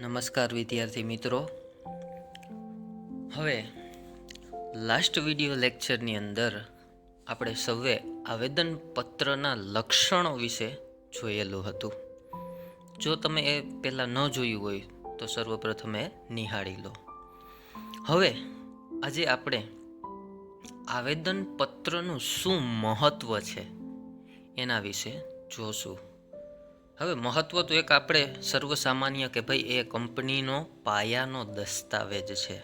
નમસ્કાર વિદ્યાર્થી મિત્રો. હવે લાસ્ટ વિડિયો લેક્ચરની અંદર આપણે સૌએ આવેદનપત્રના લક્ષણો વિશે જોયેલું હતું. જો તમે એ પહેલાં ન જોયું હોય તો સર્વપ્રથમ એ નિહાળી લો. હવે આજે આપણે આવેદનપત્રનું શું મહત્ત્વ છે એના વિશે જોશું. હવે મહત્ત્વ તો એક આપણે સર્વસામાન્ય કે ભાઈ એ કંપનીનો પાયાનો દસ્તાવેજ છે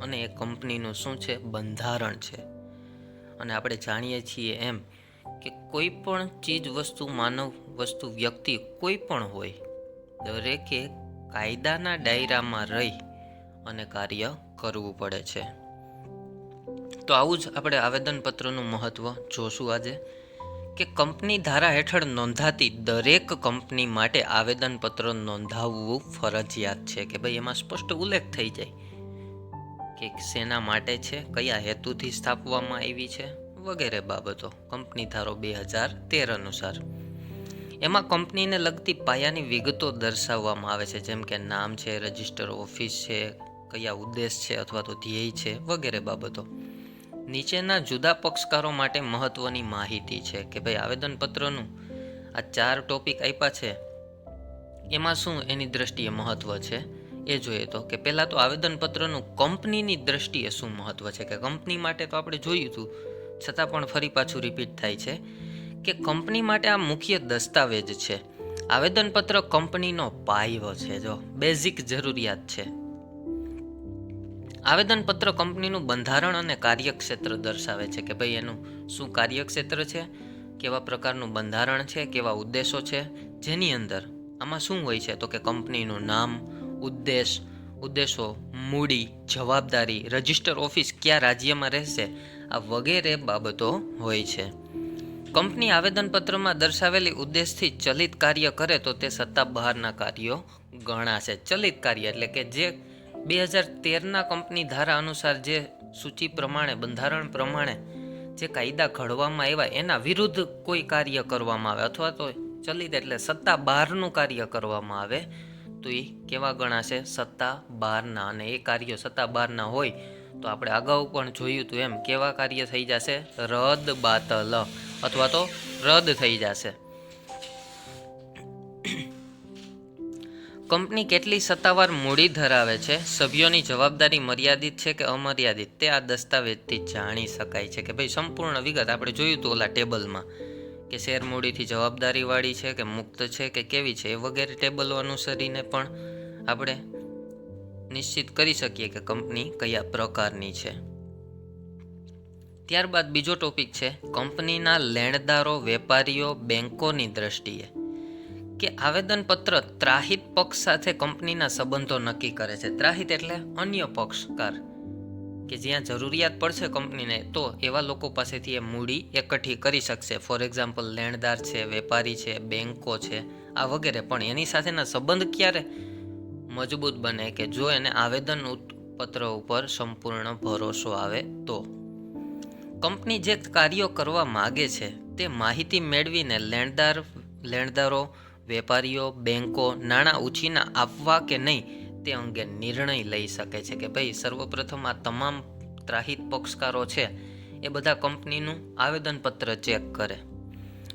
અને એ કંપનીનું શું છે, બંધારણ છે. અને આપણે જાણીએ છીએ એમ કે કોઈ પણ ચીજ વસ્તુ, માનવ વસ્તુ, વ્યક્તિ કોઈ પણ હોય, દરેકે કાયદાના દાયરામાં રહી અને કાર્ય કરવું પડે છે. તો આવું જ આપણે આવેદનપત્રનું મહત્ત્વ જોશું આજે, કે કંપની ધારા હેઠળ નોંધાતી દરેક કંપની માટે આવેદનપત્ર નોંધાવવું ફરજિયાત છે. કે ભાઈ એમાં સ્પષ્ટ ઉલ્લેખ થઈ જાય કે શેના માટે છે, કયા હેતુથી સ્થાપવામાં આવી છે વગેરે બાબતો. કંપની ધારો 2013 અનુસાર એમાં કંપનીને લગતી પાયાની વિગતો દર્શાવવામાં આવે છે, જેમ કે નામ છે, રજિસ્ટર ઓફિસ છે, કયા ઉદ્દેશ છે અથવા તો ધ્યેય છે વગેરે બાબતો. નીચેના જુદા પક્ષકારો માટે મહત્વની માહિતી છે કે ભાઈ આવેદનપત્રનું આ 4 ટોપિક આપ્યા છે, એમાં શું એની દ્રષ્ટિએ મહત્વ છે એ જોઈએ. તો કે પહેલાં તો આવેદનપત્રનું કંપનીની દ્રષ્ટિએ શું મહત્વ છે, કે કંપની માટે તો આપણે જોયું હતું, છતાં પણ ફરી પાછું રિપીટ થાય છે કે કંપની માટે આ મુખ્ય દસ્તાવેજ છે. આવેદનપત્ર કંપનીનો પાયો છે, જો બેઝિક જરૂરિયાત છે. આવેદનપત્ર કંપનીનું બંધારણ અને કાર્યક્ષેત્ર દર્શાવે છે કે ભાઈ એનું શું કાર્યક્ષેત્ર છે, કેવા પ્રકારનું બંધારણ છે, કેવા ઉદ્દેશો છે, જેની અંદર આમાં શું હોય છે તો કે કંપનીનું નામ, ઉદ્દેશો, મૂડી, જવાબદારી, રજિસ્ટર ઓફિસ કયા રાજ્યમાં રહેશે, આ વગેરે બાબતો હોય છે. કંપની આવેદનપત્રમાં દર્શાવેલી ઉદ્દેશથી ચલિત કાર્ય કરે તો તે સત્તા બહારના કાર્યો ગણાશે. ચલિત કાર્ય એટલે કે જે 2013ના કંપની ધારા અનુસાર જે સૂચિ પ્રમાણે, બંધારણ પ્રમાણે જે કાયદા ઘડવામાં આવ્યા એના વિરુદ્ધ કોઈ કાર્ય કરવામાં આવે, અથવા તો ચલિત એટલે સત્તા બહારનું કાર્ય કરવામાં આવે, તો એ કેવા ગણાશે? સત્તા બહારના. અને એ કાર્યો સત્તા બહારના હોય તો આપણે અગાઉ પણ જોયું હતું એમ કેવા કાર્ય થઈ જશે? રદ બાતલ અથવા તો રદ થઈ જશે. કંપની કેટલી સત્તાવાર મૂડી ધરાવે છે, સભ્યોની જવાબદારી મર્યાદિત છે કે અમર્યાદિત, તે આ દસ્તાવેજથી જાણી શકાય છે. કે ભાઈ સંપૂર્ણ વિગત આપણે જોયું હતું ઓલા ટેબલમાં, કે શેર મૂડીથી જવાબદારીવાળી છે કે મુક્ત છે કે કેવી છે, એ વગેરે ટેબલો અનુસરીને પણ આપણે નિશ્ચિત કરી શકીએ કે કંપની કયા પ્રકારની છે. ત્યારબાદ બીજો ટોપિક છે કંપનીના લેણદારો, વેપારીઓ, બેંકોની દ્રષ્ટિએ, કે આવેદનપત્ર ત્રાહિત પક્ષ સાથે કંપનીના સંબંધો નક્કી કરે છે. ત્રાહિત એટલે અન્ય પક્ષકાર, કે જ્યાં જરૂરિયાત પડશે કંપનીને તો એવા લોકો પાસેથી એ મૂડી એકઠી કરી શકશે. ફોર એક્ઝામ્પલ લેણદાર છે, વેપારી છે, બેંકો છે, આ વગેરે. પણ એની સાથેના સંબંધ ક્યારે મજબૂત બને? કે જો એને આવેદન પત્ર ઉપર સંપૂર્ણ ભરોસો આવે તો. કંપની જે કાર્યો કરવા માગે છે તે માહિતી મેળવીને લેણદારો, વેપારીઓ, બેંકો નાણાં ઉછીના આપવા કે નહીં તે અંગે નિર્ણય લઈ શકે છે. કે ભાઈ સર્વપ્રથમ આ તમામ ત્રાહિત પક્ષકારો છે એ બધા કંપનીનું આવેદનપત્ર ચેક કરે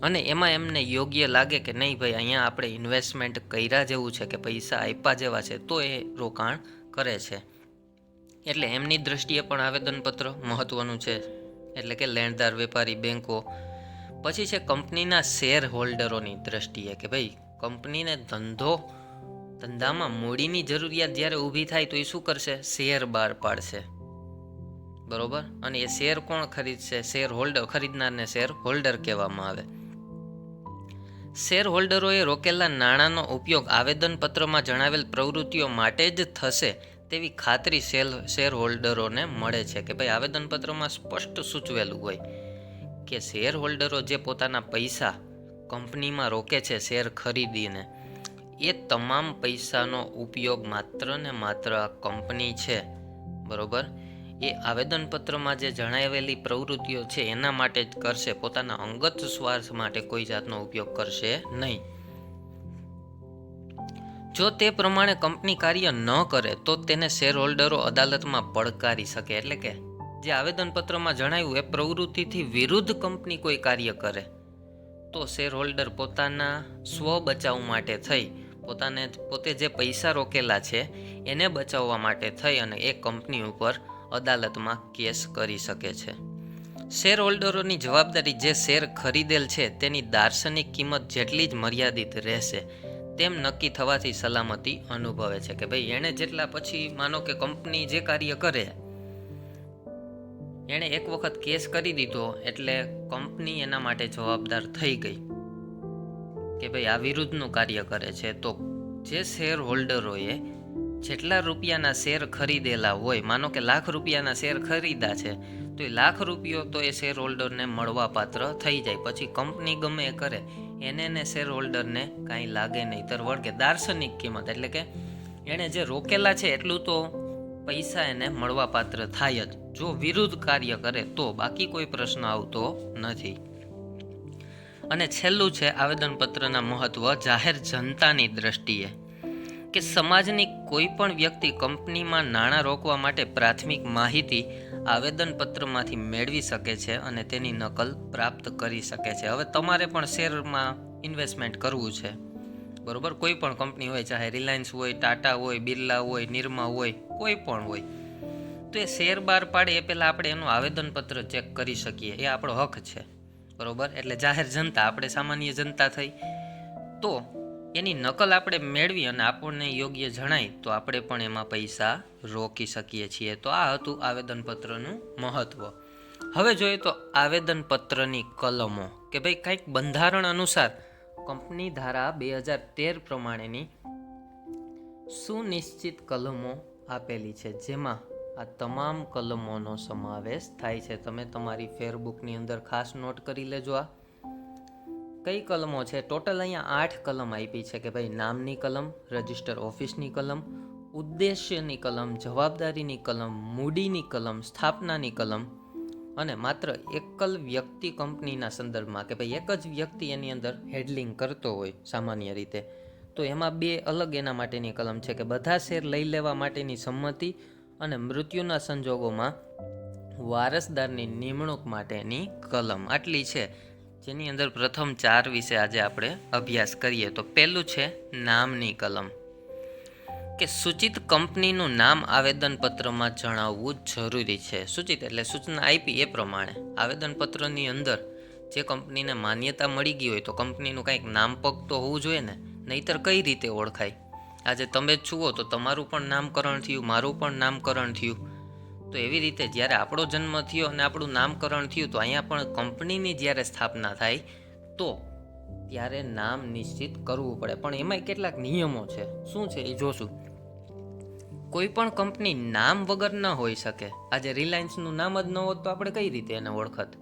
અને એમાં એમને યોગ્ય લાગે કે નહીં ભાઈ અહીંયા આપણે ઇન્વેસ્ટમેન્ટ કર્યા જેવું છે, કે પૈસા આપ્યા જેવા છે, તો એ રોકાણ કરે છે. એટલે એમની દ્રષ્ટિએ પણ આવેદનપત્ર મહત્વનું છે, એટલે કે લેણદાર, વેપારી, બેંકો. પછી છે કંપનીના શેર હોલ્ડરોની દ્રષ્ટિએ, કે ભાઈ કંપનીને ધંધામાં મૂડીની જરૂરિયાત જ્યારે ઊભી થાય તો એ શું કરશે? શેર બહાર પાડશે, બરોબર. અને એ શેર કોણ ખરીદશે? Share holder. ખરીદનારને શેર હોલ્ડર કહેવામાં આવે. શેર હોલ્ડરોએ રોકેલા નાણાંનો ઉપયોગ આવેદનપત્રમાં જણાવેલ પ્રવૃત્તિઓ માટે જ થશે તેવી ખાતરી શેર હોલ્ડરોને મળે છે. કે ભાઈ આવેદનપત્રમાં સ્પષ્ટ સૂચવેલું હોય કે શેર હોલ્ડરો જે પોતાના પૈસા કંપનીમાં રોકે છે શેર ખરીદીને, એ તમામ પૈસાનો ઉપયોગ માત્ર ને માત્ર આ કંપની છે, બરોબર, એ આવેદનપત્રમાં જે જણાવેલી પ્રવૃત્તિઓ છે એના માટે જ કરશે. પોતાના અંગત સ્વાર્થ માટે કોઈ જાતનો ઉપયોગ કરશે નહીં. જો તે પ્રમાણે કંપની કાર્ય ન કરે તો તેને શેર હોલ્ડરો અદાલતમાં પડકારી શકે. એટલે કે જે આવેદનપત્રમાં જણાવ્યું એ પ્રવૃત્તિથી વિરુદ્ધ કંપની કોઈ કાર્ય કરે તો શેર હોલ્ડર પોતાના સ્વ બચાવ માટે થઈ પોતે જે પૈસા રોકેલા છે એને બચાવવા માટે થઈ અને એ કંપની ઉપર અદાલતમાં કેસ કરી શકે છે. શેર હોલ્ડરોની જવાબદારી જે શેર ખરીદેલ છે તેની દાર્શનિક કિંમત જેટલી જ મર્યાદિત રહેશે તેમ નક્કી થવાથી સલામતી અનુભવે છે. કે ભાઈ એણે જેટલા પછી માનો કે કંપની જે કાર્ય કરે એણે એક વખત કેસ કરી દીધો એટલે કંપની એના માટે જવાબદાર થઈ ગઈ કે ભાઈ આ વિરુદ્ધનું કાર્ય કરે છે. તો જે શેર હોલ્ડરોએ જેટલા રૂપિયાના શેર ખરીદેલા હોય, માનો કે ₹1,00,000 શેર ખરીદા છે તો એ ₹1,00,000 તો એ શેર હોલ્ડરને મળવા પાત્ર થઈ જાય. પછી કંપની ગમે એ કરે એને શેર હોલ્ડરને કાંઈ લાગે નહીં, તર વળગે દાર્શનિક કિંમત એટલે કે એણે જે રોકેલા છે એટલું તો પૈસા એને મળવા પાત્ર થાય જ જો વિરુદ્ધ કાર્ય કરે તો, બાકી કોઈ પ્રશ્ન આવતો નથી. અને છેલ્લું છે આવેદનપત્રના મહત્વ જાહેર જનતાની દ્રષ્ટિએ, કે સમાજની કોઈ પણ વ્યક્તિ કંપનીમાં નાણાં રોકવા માટે પ્રાથમિક માહિતી આવેદનપત્રમાંથી મેળવી શકે છે અને તેની નકલ પ્રાપ્ત કરી શકે છે. હવે તમારે પણ શેરમાં ઇન્વેસ્ટમેન્ટ કરવું છે, બરોબર, કોઈ પણ કંપની હોય, ચાહે રિલાયન્સ હોય, ટાટા હોય, બિરલા હોય, નિરમા હોય, કોઈ પણ હોય, તો એ શેર બહાર પાડે એ પહેલાં આપણે એનું આવેદનપત્ર ચેક કરી શકીએ, એ આપણો હક છે, બરોબર. એટલે જાહેર જનતા, આપણે સામાન્ય જનતા થઈ, તો એની નકલ આપણે મેળવી અને આપણને યોગ્ય જણાય તો આપણે પણ એમાં પૈસા રોકી શકીએ છીએ. તો આ હતું આવેદનપત્રનું મહત્વ. હવે જોઈએ તો આવેદનપત્રની કલમો, કે ભાઈ કંઈક બંધારણ અનુસાર કંપની ધારા 2013 પ્રમાણેની સુનિશ્ચિત કલમો આપેલી છે, જેમાં આ તમામ કલમોનો સમાવેશ થાય છે. તમે તમારી ફેરબુકની અંદર ખાસ નોટ કરી લેજો. આ કઈ કલમો છે? ટોટલ અહીંયા 8 કલમ આપી છે, કે ભાઈ નામની કલમ, રજિસ્ટર ઓફિસની કલમ, ઉદ્દેશ્યની કલમ, જવાબદારીની કલમ, મૂડીની કલમ, સ્થાપનાની કલમ અને માત્ર એકલ વ્યક્તિ કંપનીના સંદર્ભમાં, કે ભાઈ એક જ વ્યક્તિ એની અંદર હેડલિંગ કરતો હોય સામાન્ય રીતે, તો એમાં 2 અલગ એના માટેની કલમ છે, કે બધા શેર લઈ લેવા માટેની સંમતિ અને મૃત્યુના સંજોગોમાં વારસદારની નિમણૂક માટેની કલમ. આટલી છે, જેની અંદર પ્રથમ 4 વિશે આજે આપણે અભ્યાસ કરીએ. તો પહેલું છે નામની કલમ, કે સૂચિત કંપનીનું નામ આવેદનપત્રમાં જણાવવું જરૂરી છે. સૂચિત એટલે સૂચના આપી એ પ્રમાણે આવેદનપત્રની અંદર જે કંપનીને માન્યતા મળી ગઈ હોય તો કંપનીનું કંઈક નામ પગ તો હોવું જોઈએ ને, નહીતર કઈ રીતે ઓળખાય? આજે તમે જ છુઓ તો તમારું પણ નામકરણ થયું, મારું પણ નામકરણ થયું, તો એવી રીતે જ્યારે આપણો જન્મ થયો અને આપણું નામકરણ થયું તો અહીંયા પણ કંપનીની જ્યારે સ્થાપના થાય તો ત્યારે નામ નિશ્ચિત કરવું પડે. પણ એમાંય કેટલાક નિયમો છે. શું છે એ જોશું. કોઈ પણ કંપની નામ વગર ન હોઈ શકે. આજે રિલાયન્સનું નામ જ ન હોત તો આપણે કઈ રીતે એને ઓળખત?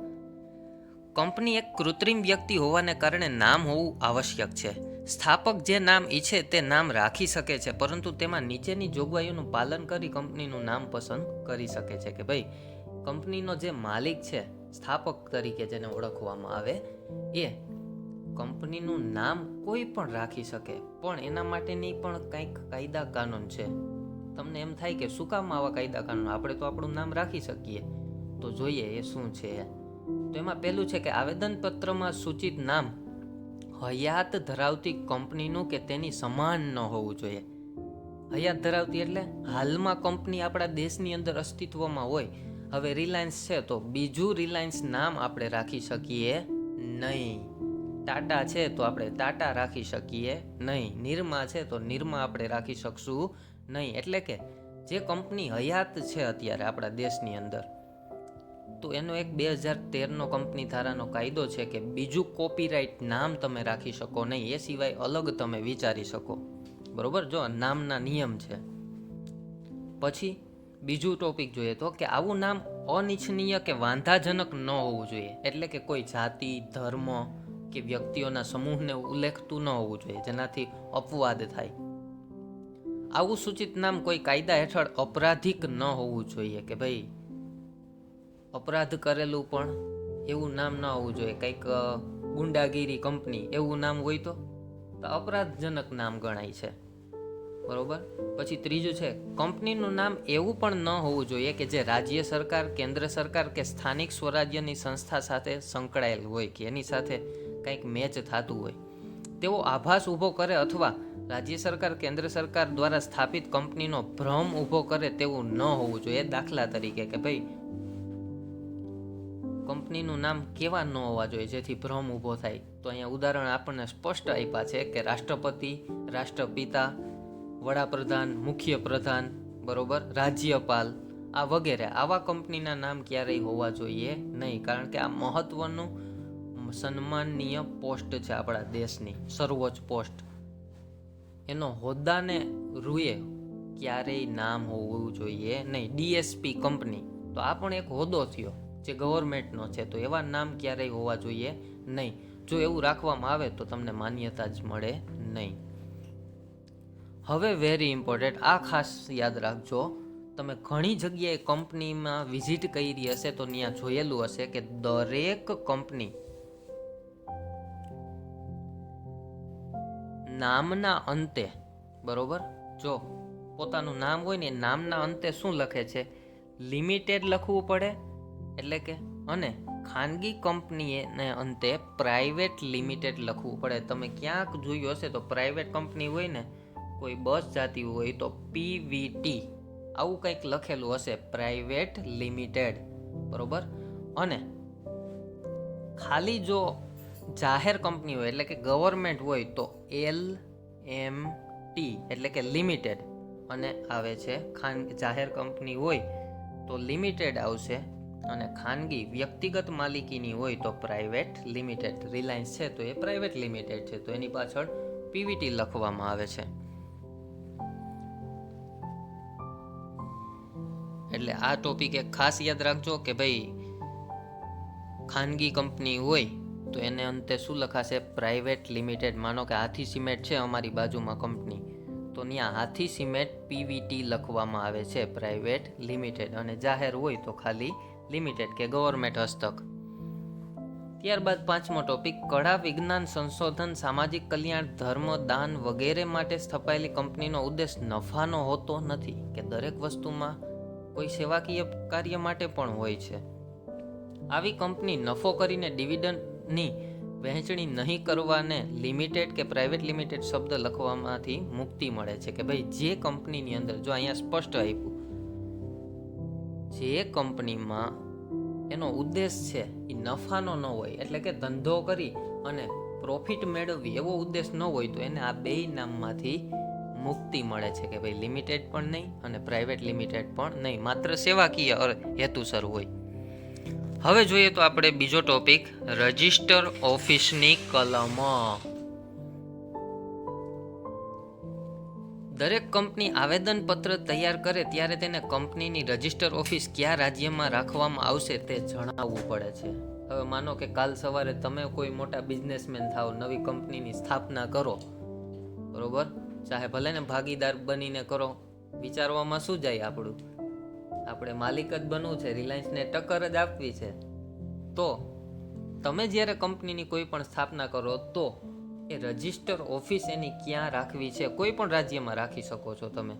કંપની એક કૃત્રિમ વ્યક્તિ હોવાને કારણે નામ હોવું આવશ્યક છે. સ્થાપક જે નામ ઈચ્છે તે નામ રાખી શકે છે, પરંતુ તેમાં નીચેની જોગવાઈઓનું પાલન કરી કંપનીનું નામ પસંદ કરી શકે છે. કે ભાઈ કંપનીનો જે માલિક છે, સ્થાપક તરીકે જેને ઓળખવામાં આવે, એ કંપનીનું નામ કોઈ પણ રાખી શકે, પણ એના માટેની પણ કંઈક કાયદા કાનૂન છે. તમને એમ થાય કે શું કામ આવા કાયદા કાનૂન? આપણે તો આપણું નામ રાખી શકીએ. તો જોઈએ એ શું છે. તો એમાં પહેલું છે કે આવેદનપત્રમાં સૂચિત નામ હયાત ધરાવતી કંપનીનું કે તેની સમાન ન હોવું જોઈએ. હયાત ધરાવતી એટલે હાલમાં કંપની આપણા દેશની અંદર અસ્તિત્વમાં હોય. હવે રિલાયન્સ છે તો બીજું રિલાયન્સ નામ આપણે રાખી શકીએ નહીં. ટાટા છે તો આપણે ટાટા રાખી શકીએ નહીં. નિરમા છે તો નિરમા આપણે રાખી શકશું નહીં. એટલે કે જે કંપની હયાત છે અત્યારે આપણા દેશની અંદર, તો એનો એક 2013નો કંપની ધારાનો કાયદો છે કે બીજું કોપીરાઇટ નામ તમે રાખી શકો નહીં. એ સિવાય અલગ તમે વિચારી શકો, બરોબર? જો નામના નિયમ છે. પછી બીજું ટોપિક જોઈએ તો કે આવું નામ અનિચ્છનીય કે વાંધાજનક ન હોવું જોઈએ. એટલે કે કોઈ જાતિ, ધર્મ કે વ્યક્તિઓના સમૂહને ઉલ્લેખતું ન હોવું જોઈએ, જેનાથી અપવાદ થાય. આવું સૂચિત નામ કોઈ કાયદા હેઠળ અપરાધિક ન હોવું જોઈએ. કે ભાઈ અપરાધ કરેલું પણ એવું નામ ન હોવું જોઈએ. કંઈક ગુંડાગીરી કંપની એવું નામ હોય તો અપરાધજનક નામ ગણાય છે. બરોબર. પછી ત્રીજું છે, કંપનીનું નામ એવું પણ ન હોવું જોઈએ કે જે રાજ્ય સરકાર, કેન્દ્ર સરકાર કે સ્થાનિક સ્વરાજ્યની સંસ્થા સાથે સંકળાયેલ હોય કે એની સાથે કંઈક મેચ થતું હોય તેવો આભાસ ઊભો કરે અથવા રાજ્ય સરકાર, કેન્દ્ર સરકાર દ્વારા સ્થાપિત કંપનીનો ભ્રમ ઊભો કરે તેવું ન હોવું જોઈએ. દાખલા તરીકે કે ભાઈ કંપનીનું નામ કેવા ન હોવા જોઈએ જેથી ભ્રમ ઊભો થાય. તો અહીંયા ઉદાહરણ આપણને સ્પષ્ટ આપ્યા છે કે રાષ્ટ્રપતિ, રાષ્ટ્રપિતા, વડાપ્રધાન, મુખ્ય પ્રધાન, બરોબર, રાજ્યપાલ, આ વગેરે આવા કંપનીના નામ ક્યારેય હોવા જોઈએ નહીં. કારણ કે આ મહત્વનું સન્માનનીય પોસ્ટ છે આપણા દેશની, સર્વોચ્ચ પોસ્ટ. એનો હોદ્દાને રૂએ ક્યારેય નામ હોવું જોઈએ નહીં. ડીએસપી કંપની, તો આ પણ એક હોદ્દો થયો જે ગવર્મેન્ટનો છે, તો એવા નામ ક્યારેય હોવા જોઈએ નહીં. જો એવું રાખવામાં આવે તો તમને માન્યતા જ મળે નહીં. હવે વેરી ઇમ્પોર્ટન્ટ, આ ખાસ યાદ રાખજો. તમે ઘણી જગ્યાએ કંપનીમાં વિઝિટ કરી હશે તો ત્યાં જોયેલું હશે કે દરેક કંપની નામના અંતે, બરોબર, જો પોતાનું નામ હોય ને નામના અંતે શું લખે છે? લિમિટેડ લખવું પડે, એટલે કે, અને ખાનગી કંપનીને અંતે પ્રાઇવેટ લિમિટેડ લખવું પડે. તમે ક્યાંક જોયું હશે તો પ્રાઇવેટ કંપની હોય ને, કોઈ બસ જાતી હોય તો પીવીટી આવું કંઈક લખેલું હશે, પ્રાઇવેટ લિમિટેડ, બરોબર. અને ખાલી જો જાહેર કંપની હોય એટલે કે ગવર્મેન્ટ હોય તો LMT એટલે કે લિમિટેડ, અને આવે છે જાહેર કંપની હોય તો લિમિટેડ આવશે, અને ખાનગી વ્યક્તિગત માલિકીની હોય તો પ્રાઇવેટ લિમિટેડ. રિલાયન્સ છે તો એ પ્રાઇવેટ લિમિટેડ છે, તો એની પાછળ પીવીટી લખવામાં આવે છે. એટલે આ ટોપિક એક ખાસ યાદ રાખજો કે ભાઈ ખાનગી કંપની હોય તો એને અંતે શું લખાશે? Private limited. માનો કે હાથી સિમેન્ટ છે અમારી બાજુમાં કંપની, તો ત્યાં હાથી સિમેન્ટ પીવીટી લખવામાં આવે છે, પ્રાઇવેટ લિમિટેડ. અને જાહેર હોય તો ખાલી લિમિટેડ કે ગવર્મેન્ટ હસ્તક. ત્યારબાદ પાંચમો ટોપિક, કળા, વિજ્ઞાન, સંશોધન, સામાજિક કલ્યાણ, ધર્મ, દાન વગેરે માટે સ્થપાયેલી કંપનીનો ઉદ્દેશ નફાનો હોતો નથી, કે દરેક વસ્તુમાં કોઈ સેવાકીય કાર્ય માટે પણ હોય છે. આવી કંપની નફો કરીને ડિવિડન્ડની વહેંચણી નહીં કરવાને લિમિટેડ કે પ્રાઇવેટ લિમિટેડ શબ્દ લખવામાંથી મુક્તિ મળે છે. કે ભાઈ જે કંપનીની અંદર, જો અહીંયા સ્પષ્ટ આપ્યું, જે કંપનીમાં એનો ઉદ્દેશ છે એ નફાનો ન હોય, એટલે કે ધંધો કરી અને પ્રોફિટ મેળવવી એવો ઉદ્દેશ ન હોય, તો એને આ બે નામમાંથી મુક્તિ મળે છે. કે ભાઈ લિમિટેડ પણ નહીં અને પ્રાઇવેટ લિમિટેડ પણ નહીં, માત્ર સેવાકીય હેતુસર હોય. હવે જોઈએ તો આપણે બીજો ટોપિક, રજિસ્ટર ઓફિસની કલમ. દરેક કંપની આવેદનપત્ર તૈયાર કરે ત્યારે તેને કંપનીની રજિસ્ટર ઓફિસ કયા રાજ્યમાં રાખવામાં આવશે તે જણાવવું પડે છે. હવે માનો કે કાલ સવારે તમે કોઈ મોટા બિઝનેસમેન થાવ, નવી કંપનીની સ્થાપના કરો, બરોબર, ચાહે ભલે ને ભાગીદાર બનીને કરો, વિચારવામાં શું જાય આપણું? આપણે માલિક જ બનવું છે, રિલાયન્સને ટક્કર જ આપવી છે. તો તમે જ્યારે કંપનીની કોઈ પણ સ્થાપના કરો તો એ રજિસ્ટર ઓફિસ એની ક્યાં રાખવી છે? કોઈ પણ રાજ્યમાં રાખી શકો છો તમે,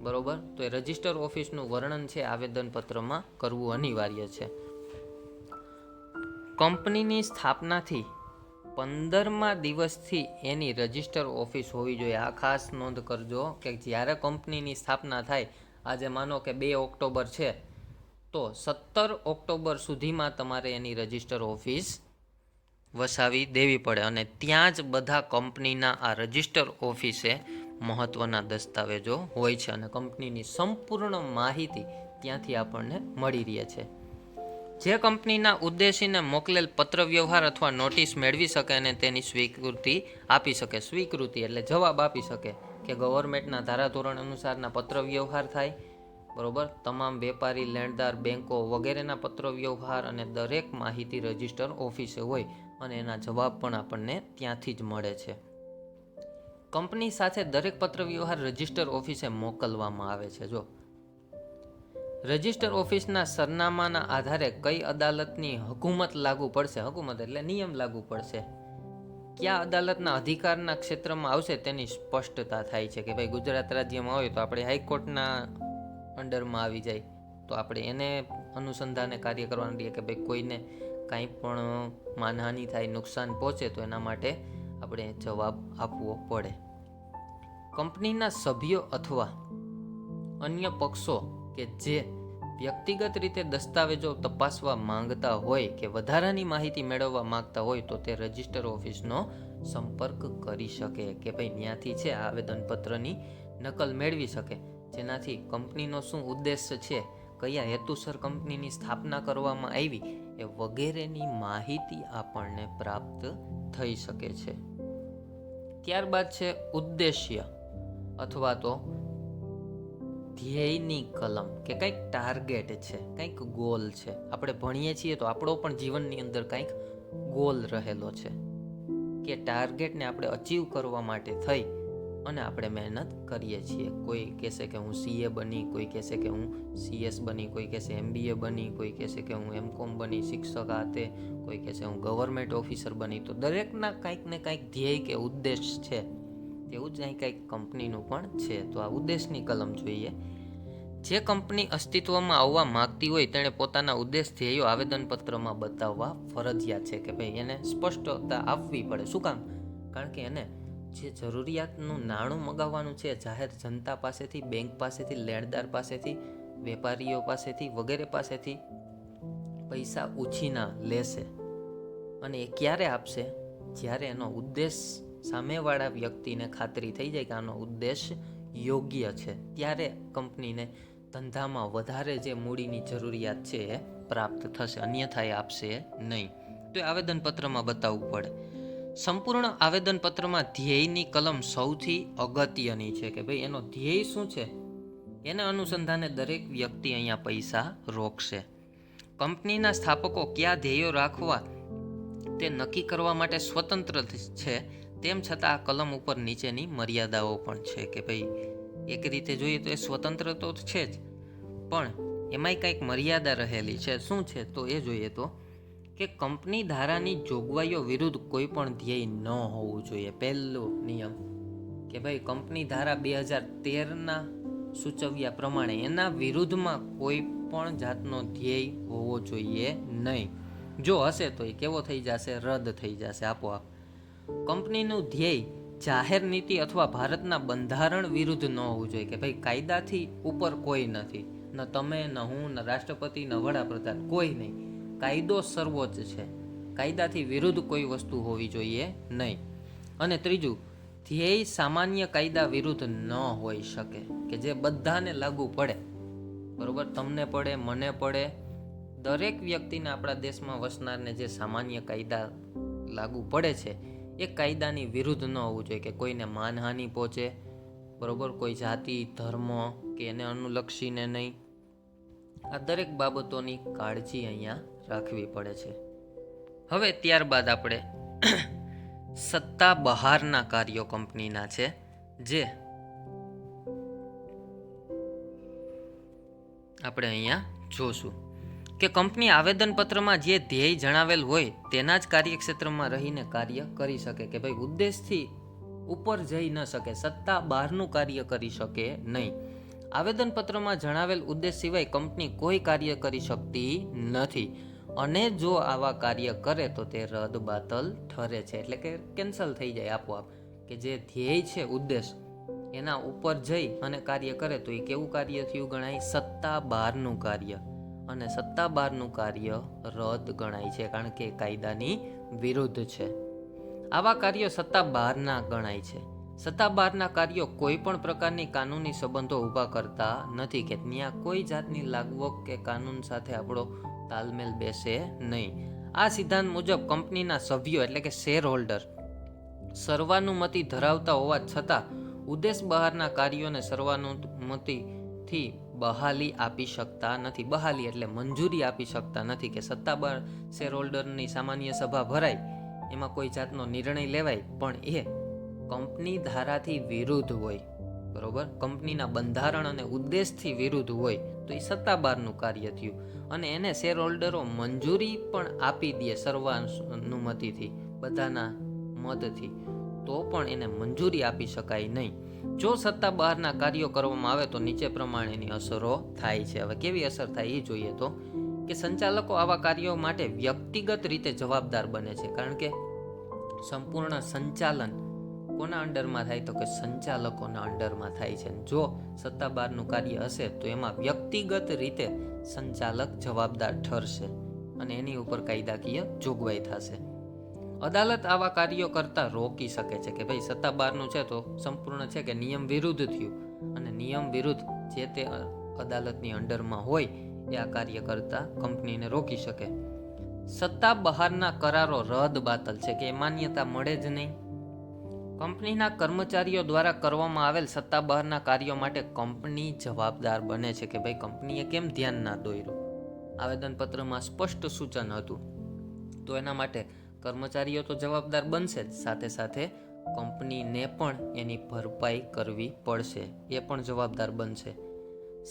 બરોબર. તો એ રજિસ્ટર ઓફિસનું વર્ણન છે આવેદનપત્રમાં કરવું અનિવાર્ય છે. કંપનીની સ્થાપનાથી 15મા દિવસથી એની રજિસ્ટર ઓફિસ હોવી જોઈએ. આ ખાસ નોંધ કરજો કે જ્યારે કંપનીની સ્થાપના થાય, આજે માનો કે 2 ઓક્ટોબર છે, તો 17 ઓક્ટોબર સુધીમાં તમારે એની રજિસ્ટર ઓફિસ વસાવી દેવી પડે, અને ત્યાં જ બધા કંપનીના આ રજિસ્ટર ઓફિસે મહત્વના દસ્તાવેજો હોય છે, અને કંપનીની સંપૂર્ણ માહિતી ત્યાંથી આપણને મળી રહે છે. જે કંપનીના ઉદ્દેશીને મોકલેલ પત્ર વ્યવહાર અથવા નોટિસ મેળવી શકે અને તેની સ્વીકૃતિ આપી શકે. સ્વીકૃતિ એટલે જવાબ આપી શકે કે ગવર્મેન્ટના ધારાધોરણ અનુસારના પત્ર વ્યવહાર થાય, બરોબર. તમામ વેપારી, લેણદાર, બેંકો વગેરેના પત્ર વ્યવહાર અને દરેક માહિતી રજિસ્ટર ઓફિસે હોય, અને એના જવાબ પણ આપણને ત્યાંથી જ મળે છે. કંપની સાથે દરેક પત્ર વ્યવહાર રજિસ્ટર ઓફિસે મોકલવામાં આવે છે. જો રજિસ્ટર ઓફિસના સરનામાના આધારે કઈ અદાલતની હુકુમત લાગુ પડશે? હુકુમત એટલે નિયમ લાગુ પડશે. કયા અદાલતના અધિકારના ક્ષેત્રમાં આવશે તેની સ્પષ્ટતા થાય છે કે ભાઈ ગુજરાત રાજ્યમાં હોય તો આપણે હાઈકોર્ટના અંડરમાં આવી જાય, તો આપણે એને અનુસંધાને કાર્ય કરવાનું રહીએ કે ભાઈ કોઈને કાંઈ પણ માનહાનિ થાય, નુકસાન પહોંચે તો એના માટે આપણે જવાબ આપવો પડે. કંપનીના સભ્યો અથવા અન્ય પક્ષો કે જે વ્યક્તિગત રીતે દસ્તાવેજો તપાસવા માંગતા હોય કે વધારાની માહિતી મેળવવા માંગતા હોય તો તે રજિસ્ટર ઓફિસનો સંપર્ક કરી શકે કે ભાઈ ત્યાંથી છે આવેદનપત્રની નકલ મેળવી શકે, જેનાથી કંપનીનો શું ઉદ્દેશ્ય છે, કયા હેતુસર કંપનીની સ્થાપના કરવામાં આવી એ વગેરેની માહિતી આપણને પ્રાપ્ત થઈ શકે છે. ત્યારબાદ છે ઉદ્દેશ્ય અથવા તો ધ્યેયની કલમ કે કંઈક ટાર્ગેટ છે, કંઈક ગોલ છે. આપણે ભણીએ છીએ તો આપણો પણ જીવનની અંદર કંઈક ગોલ રહેલો છે કે ટાર્ગેટને આપણે અચીવ કરવા માટે થઈ અને આપણે મહેનત કરીએ છીએ. કોઈ કહેશે કે હું CA બની, કોઈ કહેશે કે હું CS બની, કોઈ કહેશે MBA બની, કોઈ કહેશે કે હું MCOM બની, શિક્ષક આ તે, કોઈ કહેશે હું ગવર્મેન્ટ ઓફિસર બની. તો દરેકના કંઈક ને કંઈક ધ્યેય કે ઉદ્દેશ છે, તેવું જ અહીં કંઈક કંપનીનું પણ છે. તો આ ઉદ્દેશની કલમ જોઈએ. જે કંપની અસ્તિત્વમાં આવવા માંગતી હોય તેણે પોતાના ઉદ્દેશ ધ્યેયો આવેદનપત્રમાં બતાવવા ફરજિયાત છે કે ભાઈ એને સ્પષ્ટતા આપવી પડે. શું કામ? કારણ કે એને જે જરૂરિયાતનું નાણું મગાવવાનું છે જાહેર જનતા પાસેથી, બેંક પાસેથી, લેણદાર પાસેથી, વેપારીઓ પાસેથી વગેરે પાસેથી પૈસા ઉછીના લેશે અને એ ક્યારે આપશે? જ્યારે એનો ઉદ્દેશ સામેવાળા વ્યક્તિને ખાતરી થઈ જાય કે આનો ઉદ્દેશ યોગ્ય છે, ત્યારે કંપનીને ધંધામાં વધારે જે મૂડીની જરૂરિયાત છે એ પ્રાપ્ત થશે, અન્યથા એ આપશે નહીં. તો એ આવેદનપત્રમાં બતાવવું પડે. સંપૂર્ણ આવેદનપત્રમાં ધ્યેયની કલમ સૌથી અગત્યની છે કે ભાઈ એનો ધ્યેય શું છે, એને અનુસંધાને દરેક વ્યક્તિ અહીંયા પૈસા રોકશે. કંપનીના સ્થાપકો કયા ધ્યેયો રાખવા તે નક્કી કરવા માટે સ્વતંત્ર છે, તેમ છતાં આ કલમ ઉપર નીચેની મર્યાદાઓ પણ છે કે ભાઈ એક રીતે જોઈએ તો એ સ્વતંત્ર તો છે જ, પણ એમાંય કંઈક મર્યાદા રહેલી છે. શું છે? તો એ જોઈએ તો કે કંપની ધારાની જોગવાઈઓ વિરુદ્ધ કોઈ પણ ધ્યેય ન હોવું જોઈએ. પહેલો નિયમ કે ભાઈ કંપની ધારા 2013ના સૂચવ્યા પ્રમાણે એના વિરુદ્ધમાં કોઈ પણ જાતનો ધ્યેય હોવો જોઈએ નહીં. જો હશે તો એ કેવો થઈ જશે? રદ થઈ જશે આપોઆપ. કંપનીનું ધ્યેય જાહેર નીતિ અથવા ભારતના બંધારણ વિરુદ્ધ ન હોવું જોઈએ કે ભાઈ કાયદાથી ઉપર કોઈ નથી, ન તમે, ન હું, ન રાષ્ટ્રપતિ, ન વડાપ્રધાન, કોઈ નહીં. કાયદો સર્વોચ્ચ છે, કાયદાથી વિરુદ્ધ કોઈ વસ્તુ હોવી જોઈએ નહીં. અને ત્રીજું, ધ્યેય સામાન્ય કાયદા વિરુદ્ધ ન હોઈ શકે કે જે બધાને લાગુ પડે, બરોબર, તમને પડે, મને પડે, દરેક વ્યક્તિને આપણા દેશમાં વસનારને જે સામાન્ય કાયદા લાગુ પડે છે એ કાયદાની વિરુદ્ધ ન હોવું જોઈએ કે કોઈને માનહાનિ પહોંચે, બરોબર, કોઈ જાતિ, ધર્મ કે એને અનુલક્ષીને નહીં. આ દરેક બાબતોની કાળજી અહીંયા રાખવી પડે છે. હવે ત્યારબાદ આપણે સત્તા બહારના કાર્યો કંપનીના છે, જે આપણે અહીંયા જોશું કે કંપની આવેદનપત્રમાં જે ધ્યેય જણાવેલ હોય તેના જ કાર્યક્ષેત્રમાં રહીને કાર્ય કરી શકે કે ભાઈ ઉદ્દેશથી ઉપર જઈ ન શકે, સત્તા બહારનું કાર્ય કરી શકે નહીં. આવેદનપત્રમાં જણાવેલ ઉદ્દેશ સિવાય કંપની કોઈ કાર્ય કરી શકતી નથી અને જો આવા કાર્ય કરે તો તે રદ બાતલ ઠરે છે, એટલે કે કેન્સલ થઈ જાય આપોઆપ. કે જે ધ્યેય છે, ઉદ્દેશ, એના ઉપર જઈ અને કાર્ય કરે તો એ કેવું કાર્ય થયું ગણાય? સત્તા બહારનું કાર્ય. અને સત્તા બહારનું કાર્ય રદ ગણાય છે કારણ કે કાયદાની વિરુદ્ધ છે. આવા કાર્યો સત્તા બહારના ગણાય છે. સત્તા બહારના કાર્યો કોઈ પણ પ્રકારની કાનૂની સંબંધો ઊભા કરતા નથી કે ત્યાં કોઈ જાતની લાગવક કે કાનૂન સાથે આપણો તાલમેલ બેસે નહીં. આ સિદ્ધાંત મુજબ કંપનીના સભ્યો એટલે કે શેર હોલ્ડર સર્વાનુમતિ ધરાવતા હોવા છતાં ઉદ્દેશ બહારના કાર્યોને સર્વાનુમતિથી બહાલી આપી શકતા નથી. બહાલી એટલે મંજૂરી આપી શકતા નથી કે સત્તા બહાર શેર હોલ્ડરની સામાન્ય સભા ભરાય, એમાં કોઈ જાતનો નિર્ણય લેવાય, પણ એ કંપની ધારાથી વિરુદ્ધ હોય, બરોબર, કંપનીના બંધારણ અને ઉદ્દેશથી વિરુદ્ધ હોય તો એ સત્તા બહારનું કાર્ય થયું. અને એને શેર હોલ્ડરો મંજૂરી પણ આપી દે સર્વાનુમતિથી, બધાના મતથી, તો પણ એને મંજૂરી આપી શકાય નહીં. જો સત્તા બહારના કાર્યો કરવામાં આવે તો નીચે પ્રમાણેની અસરો થાય છે. હવે કેવી અસર થાય એ જોઈએ તો કે સંચાલકો આવા કાર્યો માટે વ્યક્તિગત રીતે જવાબદાર બને છે, કારણ કે સંપૂર્ણ સંચાલન કોના અંડરમાં થાય તો કે સંચાલકોના અંડરમાં થાય છે. જો સત્તા બહારનું કાર્ય હશે તો એમાં વ્યક્તિગત રીતે સંચાલક જવાબદાર ઠરશે અને એની ઉપર કાયદાકીય જોગવાઈ થશે. અદાલત આવા કાર્યો કરતા રોકી શકે છે કે ભાઈ સત્તા બહારનું છે તો સંપૂર્ણ છે કે નિયમ વિરુદ્ધ થયું, અને નિયમ વિરુદ્ધ જે તે અદાલતની અંડરમાં હોય એ આ કાર્ય કરતા કંપનીને રોકી શકે. સત્તા બહારના કરારો રદ બાતલ છે કે એ માન્યતા મળે જ નહીં. કંપનીના કર્મચારીઓ દ્વારા કરવામાં આવેલ સત્તા બહારના કાર્યો માટે કંપની જવાબદાર બને છે કે ભાઈ કંપનીએ કેમ ધ્યાન ના દોર્યું. આવેદનપત્રમાં સ્પષ્ટ સૂચન હતું, તો એના માટે કર્મચારીઓ તો જવાબદાર બનશે જ, સાથે સાથે કંપનીને પણ એની ભરપાઈ કરવી પડશે, એ પણ જવાબદાર બનશે.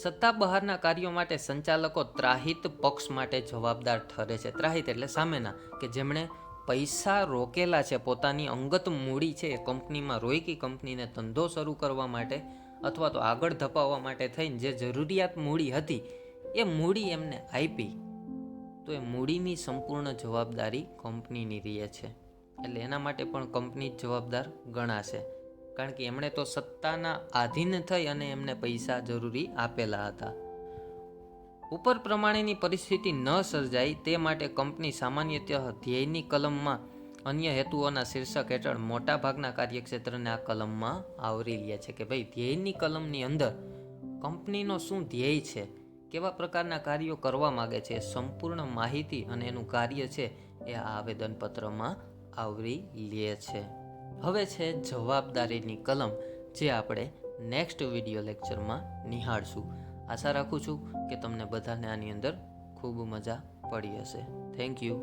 સત્તા બહારના કાર્યો માટે સંચાલકો ત્રાહિત પક્ષ માટે જવાબદાર ઠરે છે. ત્રાહિત એટલે સામેના, કે જેમણે પૈસા રોકેલા છે, પોતાની અંગત મૂડી છે એ કંપનીમાં રોકી કંપનીને ધંધો શરૂ કરવા માટે અથવા તો આગળ ધપાવવા માટે થઈને જે જરૂરિયાત મૂડી હતી એ મૂડી એમને આપી, તો એ મૂડીની સંપૂર્ણ જવાબદારી કંપનીની રહે છે. એટલે એના માટે પણ કંપની જ જવાબદાર ગણાશે, કારણ કે એમણે તો સત્તાના આધીન થઈ અને એમને પૈસા જરૂરી આપેલા હતા. ઉપર પ્રમાણેની પરિસ્થિતિ ન સર્જાય તે માટે કંપની સામાન્યતઃ ધ્યેયની કલમમાં અન્ય હેતુઓના શીર્ષક હેઠળ મોટા ભાગના કાર્યક્ષેત્રને આ કલમમાં આવરી લે છે કે ભાઈ ધ્યેયની કલમની અંદર કંપનીનો શું ધ્યેય છે, કેવા પ્રકારના કાર્યો કરવા માગે છે, સંપૂર્ણ માહિતી અને એનું કાર્ય છે એ આ આવેદનપત્રમાં આવરી લે છે. હવે છે જવાબદારીની કલમ, જે આપણે નેક્સ્ટ વિડીયો લેક્ચરમાં નિહાળશું. આશા રાખું છું કે તમને બધાને આની અંદર ખૂબ મજા પડી હશે. Thank you.